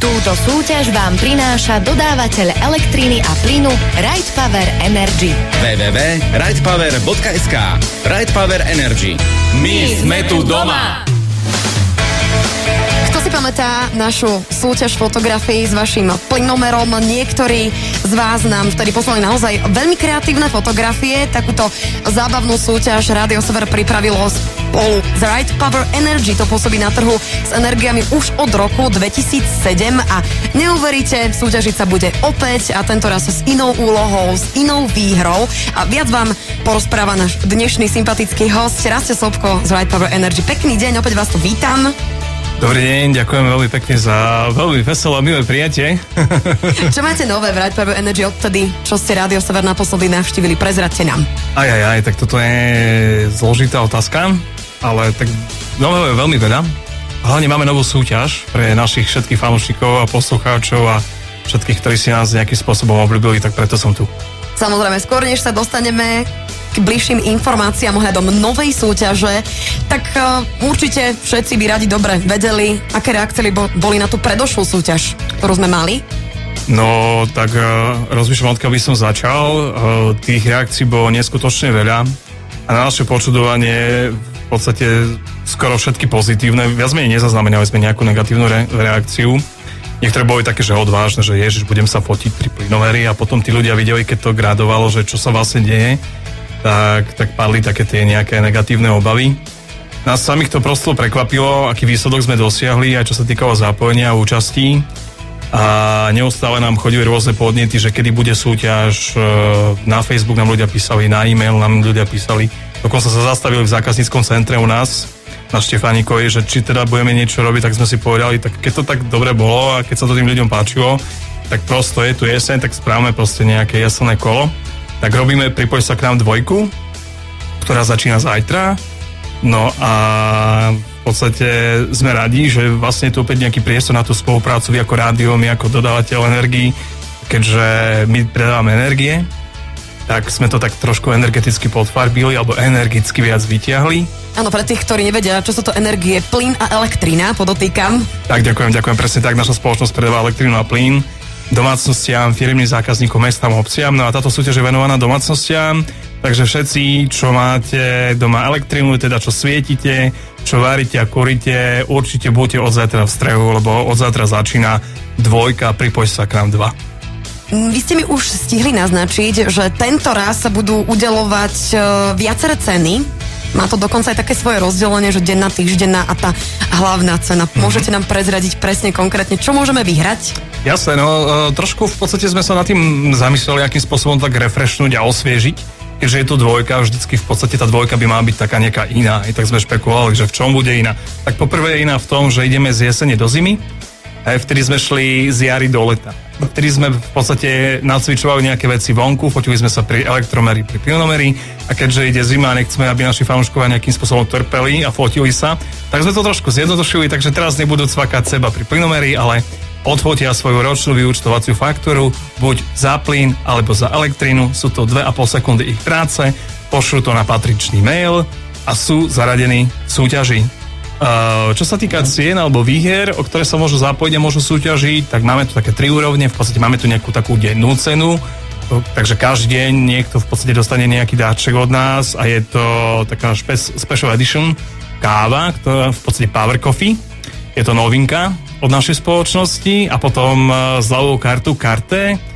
Túto súťaž vám prináša dodávateľ elektriny a plynu Right Power Energy. www.rightpower.sk. Right Power Energy. My sme tu doma. Kto si pamätá našu súťaž fotografií s vašim plynomerom? Niektorí z vás nám vtedy poslali naozaj veľmi kreatívne fotografie. Takúto zábavnú súťaž Rádio Sever pripravilo spolu z Right Power Energy. To pôsobí na trhu s energiami už od roku 2007 a neuveríte, súťažiť sa bude opäť a tentoraz s inou úlohou, s inou výhrou. A viac vám porozpráva náš dnešný sympatický host Rastio Sobko z Right Power Energy. Pekný deň, opäť vás tu vítam. Dobrý deň, ďakujem veľmi pekne za veľmi veselé a milé prijatie. Čo máte nové v Right Power Energy odtedy, čo ste Rádio Sever naposledy navštívili? Prezraďte nám. Tak toto je zložitá otázka, ale tak nového je veľmi veľa. Hlavne máme novú súťaž pre našich všetkých fanúšikov a poslucháčov a všetkých, ktorí si nás nejakým spôsobom obľúbili, tak preto som tu. Samozrejme, skôr než sa dostaneme k bližším informáciám ohľadom novej súťaže, tak určite všetci by radi dobre vedeli, aké reakcie boli na tú predošlú súťaž, ktorú sme mali. No, tak rozmýšľam, odkiaľ by som začal. Tých reakcií bolo neskutočne veľa a na naše počudovanie v podstate skoro všetky pozitívne. Viac menej nezaznamenali sme nejakú negatívnu reakciu. Niektoré boli také, že odvážne, že ježiš, budem sa fotiť pri plynoveri a potom tí ľudia videli, keď to gradovalo, že čo sa vlastne deje, tak padli také tie nejaké negatívne obavy. Nás samých to prosto prekvapilo, aký výsledok sme dosiahli, aj čo sa týkalo zapojenia a účastí. A neustále nám chodili rôzne podnety, že kedy bude súťaž, na Facebook nám ľudia písali, na e-mail nám ľudia písali. Dokonca sa zastavili v zákazníckom centre u nás na Štefánikovi, že či teda budeme niečo robiť, tak sme si povedali, tak keď to tak dobre bolo a keď sa to tým ľuďom páčilo, tak prosto je tu jeseň, tak správame proste nejaké jesenné kolo. Tak robíme Pripoj sa k nám 2, ktorá začína zajtra. No a v podstate sme radi, že vlastne je tu opäť nejaký priestor na tú spoluprácu, vy ako rádio, my ako dodávateľ energií, keďže my predávame energie, tak sme to tak trošku energeticky podfarbili alebo energicky viac vytiahli. Áno, pre tých, ktorí nevedia, čo sú to energie, plyn a elektrina, podotýkam. Tak ďakujem, presne tak, naša spoločnosť predáva elektrínu a plyn domácnostiam, firemným zákazníkom, mestám, obciam. No a táto súťaž je venovaná domácnostiam, takže všetci, čo máte doma elektrínu, teda čo svietite, čo varíte a kuríte, určite buďte od zajtra v strehu, lebo od zajtra začína 2, Pripoj sa k nám 2. Vy ste mi už stihli naznačiť, že tento raz sa budú udeľovať viaceré ceny. Má to dokonca aj také svoje rozdelenie, že denná, týždenná a tá hlavná cena. Môžete nám prezradiť presne konkrétne, čo môžeme vyhrať? Jasné, trošku v podstate sme sa nad tým zamysleli, akým spôsobom tak refreshnúť a osviežiť. Keďže je tu 2, vždycky v podstate tá 2 by mala byť taká nejaká iná. I tak sme špekulovali, že v čom bude iná. Tak poprvé je iná v tom, že ideme z jesene do zimy, a vtedy sme šli z jary do leta. Vtedy sme v podstate nacvičovali nejaké veci vonku, fotili sme sa pri elektromeri, pri plynomeri a keďže ide zima a nechceme, aby naši fanúškovia nejakým spôsobom trpeli a fotili sa, tak sme to trošku zjednodušili, takže teraz nebudú cvakať seba pri plynomeri, ale odfotia svoju ročnú vyúčtovaciu faktúru, buď za plyn alebo za elektrínu, sú to 2,5 sekundy ich práce, pošlú to na patričný mail a sú zaradení v súťaži. Čo sa týka cien alebo výhier, o ktoré sa môžu zapojiť a môžu súťažiť, tak máme tu také 3 úrovne, v podstate máme tu nejakú takú dennú cenu, takže každý deň niekto v podstate dostane nejaký dáček od nás a je to taká special edition káva, ktorá v podstate Power Coffee, je to novinka od našej spoločnosti a potom zľavovú kartu Karte,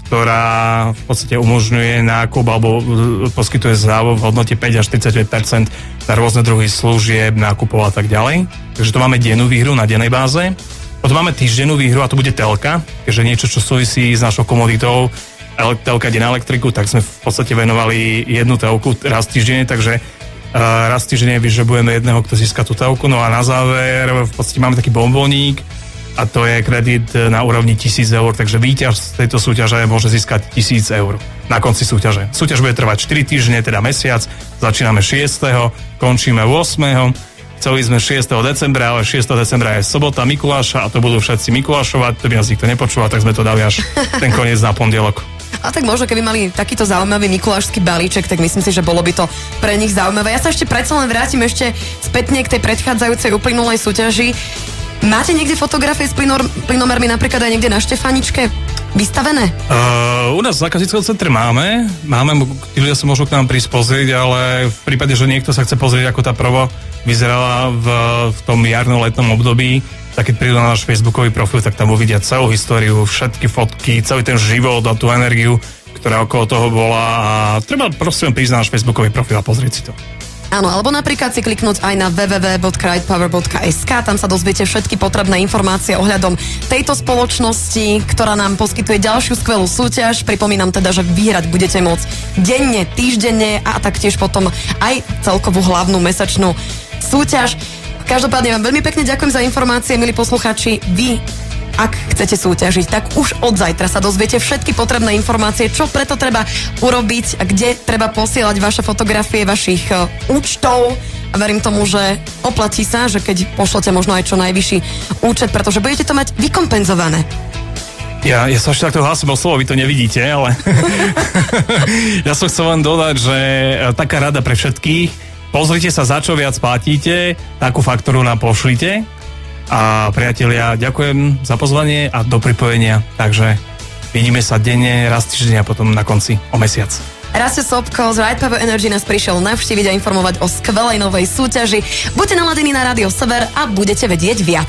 ktorá v podstate umožňuje nákup alebo poskytuje zľavu v hodnote 5 až 35% na rôzne druhy služieb, nákupov a tak ďalej. Takže to máme dennú výhru na dennej báze. Potom máme týždennú výhru a to bude telka, keďže niečo, čo súvisí s našou komoditou, telka ide na elektriku, tak sme v podstate venovali jednu telku raz týždenne, takže raz týždenne vyžrebujeme jedného, kto získa tú telku. No a na záver v podstate máme taký bombónik, a to je kredit na úrovni 1000 eur, takže víťaz z tejto súťaže môže získať 1000 eur na konci súťaže. Súťaž bude trvať 4 týždne, teda mesiac, začíname 6., končíme 8. Chceli sme 6. decembra, ale 6. decembra je sobota Mikuláša a to budú všetci Mikulášovať, to by nás nikto nepočúval, tak sme to dali až ten koniec na pondelok. A tak možno, keby mali takýto zaujímavý mikulášsky balíček, tak myslím si, že bolo by to pre nich zaujímavé. Ja sa ešte predsa len vrátim ešte spätne k tej predchádzajúcej uplynulej súťaži. Máte niekde fotografie s plynomermi napríklad aj niekde na Štefaničke vystavené? U nás v zákazníckom centre máme, tí ľudia sa môžu k nám prísť pozrieť, ale v prípade, že niekto sa chce pozrieť, ako tá proba vyzerala v tom jarno-letnom období, tak keď prídu na náš facebookový profil, tak tam uvidia celú históriu, všetky fotky, celý ten život a tú energiu, ktorá okolo toho bola a treba prosím prísť na náš facebookový profil a pozrieť si to. Áno, alebo napríklad si kliknúť aj na www.rightpower.sk, tam sa dozviete všetky potrebné informácie ohľadom tejto spoločnosti, ktorá nám poskytuje ďalšiu skvelú súťaž. Pripomínam teda, že vyhrať budete môcť denne, týždenne a taktiež potom aj celkovú hlavnú mesačnú súťaž. Každopádne vám veľmi pekne ďakujem za informácie, milí poslucháči. Vy, ak chcete súťažiť, tak už od zajtra sa dozviete všetky potrebné informácie, čo preto treba urobiť a kde treba posielať vaše fotografie vašich účtov. A verím tomu, že oplatí sa, že keď pošlete možno aj čo najvyšší účet, pretože budete to mať vykompenzované. Ja sa ešte takto hlásim o slovo, vy to nevidíte, ale ja som chcel len dodať, že taká rada pre všetkých, pozrite sa, za čo viac platíte, takú faktúru nám pošlite. A priatelia, ďakujem za pozvanie a do pripojenia. Takže vidíme sa denne, raz týždeň a potom na konci o mesiac. Rasto Sobko z Right Power Energy nás prišiel navštíviť a informovať o skvelej novej súťaži. Buďte naladení na Rádio Sever a budete vedieť viac.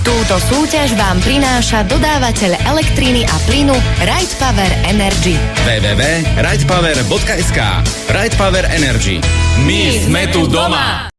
Túto súťaž vám prináša dodávateľ elektriny a plynu Right Power Energy. www.rightpower.sk. Right Power Energy. My sme tu doma!